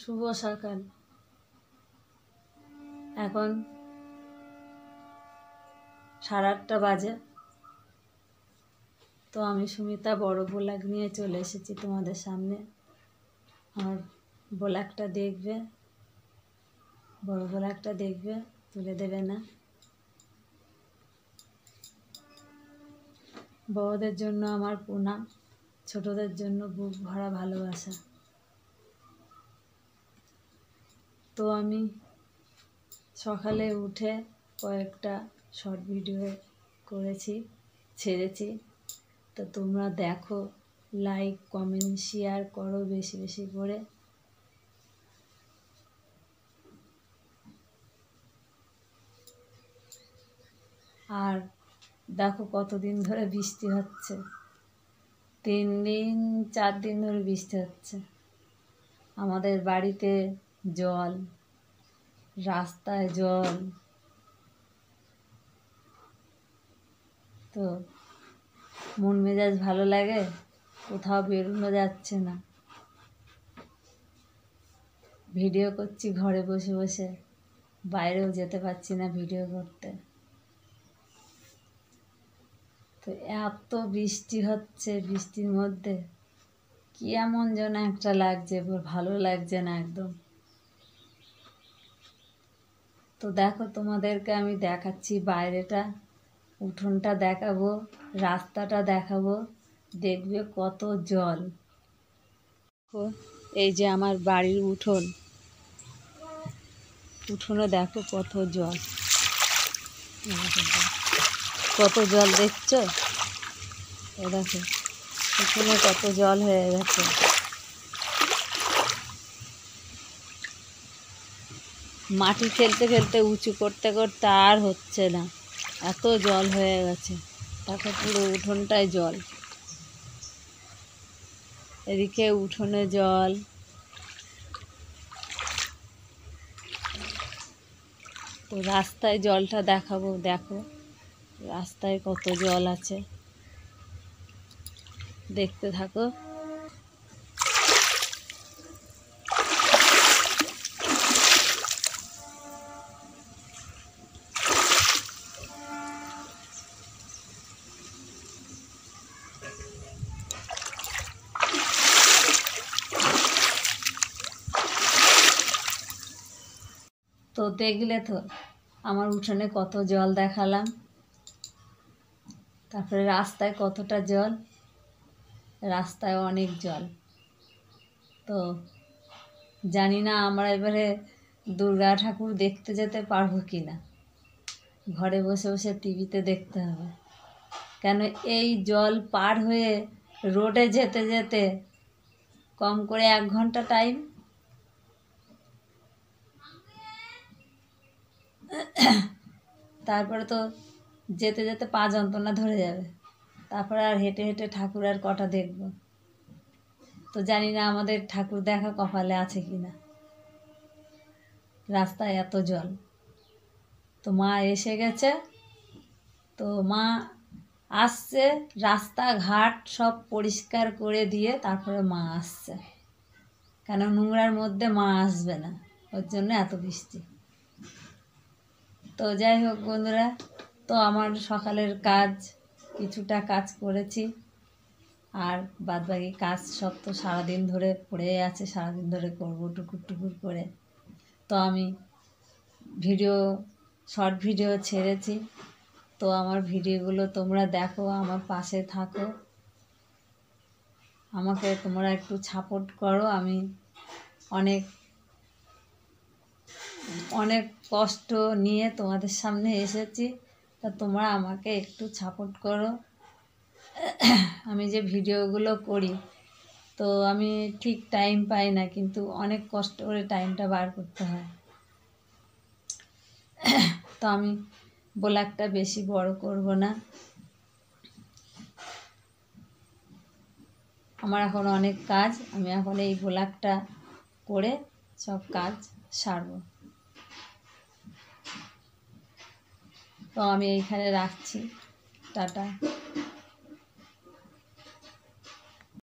শুভ সকাল। এখন 8:30 বাজে। তো আমি সুমিতা বড় ব্লগ নিয়ে চলে এসেছি তোমাদের সামনে। আমার ব্লগটা দেখবে, বড় ব্লগটা দেখবে, তুলে দেবে না। বড়দের জন্য আমার প্রণাম, ছোটদের জন্য বুক ভরা ভালোবাসা। তো আমি সকালে উঠে কয়েকটা শর্ট ভিডিও করেছি, ছেড়েছি। তো তোমরা দেখো, লাইক কমেন্ট শেয়ার করো বেশি বেশি করে। আর দেখো কতদিন ধরে বৃষ্টি হচ্ছে, 3 দিন 4 দিন ধরে বৃষ্টি হচ্ছে। আমাদের বাড়িতে জল, রাস্তায় জল। তো মন মেজাজ ভালো লাগে, কোথাও বেরোনো যাচ্ছে না। ভিডিও করছি ঘরে বসে বসে, বাইরেও যেতে পারছি না ভিডিও করতে। তো এত বৃষ্টি হচ্ছে, বৃষ্টির মধ্যে কি এমন যেন একটা লাগছে, ভালো লাগছে না একদম। তো দেখো, তোমাদেরকে আমি দেখাচ্ছি বাইরেটা, উঠোনটা দেখাবো, রাস্তাটা দেখাবো, দেখবে কত জল। এই যে আমার বাড়ির উঠোনে দেখো কত জল, কত জল দেখছো? এ দেখো উঠোনে কত জল হয়ে গেছে। মাটি ফেলতে ফেলতে উঁচু করতে করতে আর হচ্ছে না, এত জল হয়ে গেছে। দেখো পুরো উঠোনটায় জল, এদিকে উঠোনে জল। তো রাস্তায় জলটা দেখাবো, দেখো রাস্তায় কত জল আছে, দেখতে থাকো। তো দেখলে তো আমার উঠোনে কত জল দেখালাম, তারপরে রাস্তায় কতটা জল, রাস্তায় অনেক জল। তো জানি না আমরা এবারে দুর্গা ঠাকুর দেখতে যেতে পারবো কি না, ঘরে বসে বসে টিভিতে দেখতে হবে। কেন এই জল পার হয়ে রোডে যেতে যেতে কম করে 1 ঘন্টা টাইম। তারপরে তো যেতে যেতে পা যন্ত্রণা ধরে যাবে, তারপরে আর হেঁটে হেঁটে ঠাকুর আর কটা দেখব। তো জানি না আমাদের ঠাকুর দেখা কপালে আছে কি না, রাস্তায় এত জল। তো মা এসে গেছে, তো মা আসছে, রাস্তাঘাট সব পরিষ্কার করে দিয়ে তারপরে মা আসছে। কেন নোংরার মধ্যে মা আসবে না, ওর জন্য এত বৃষ্টি। তো যাই হোক বন্ধুরা, তো আমার সকালের কাজ, কিছুটা কাজ করেছি, আর বাদবাকি কাজ সব তো সারাদিন ধরে পড়ে আছে, সারাদিন ধরে করবো টুকুর টুকুর করে। তো আমি শর্ট ভিডিও ছেড়েছি। তো আমার ভিডিওগুলো তোমরা দেখো, আমার পাশে থাকো, আমাকে তোমরা একটু সাপোর্ট করো। আমি অনেক অনেক কষ্ট নিয়ে তোমাদের সামনে এসেছি, তা তোমরা আমাকে একটু সাপোর্ট করো। আমি যে ভিডিওগুলো করি, তো আমি ঠিক টাইম পাই না, কিন্তু অনেক কষ্ট করে টাইমটা বার করতে হয়। তো আমি ব্লগটা বেশি বড় করব না, আমার এখন অনেক কাজ। আমি এখন এই ব্লগটা করে সব কাজ সারব। তো আমি এইখানে রাখছি, টাটা।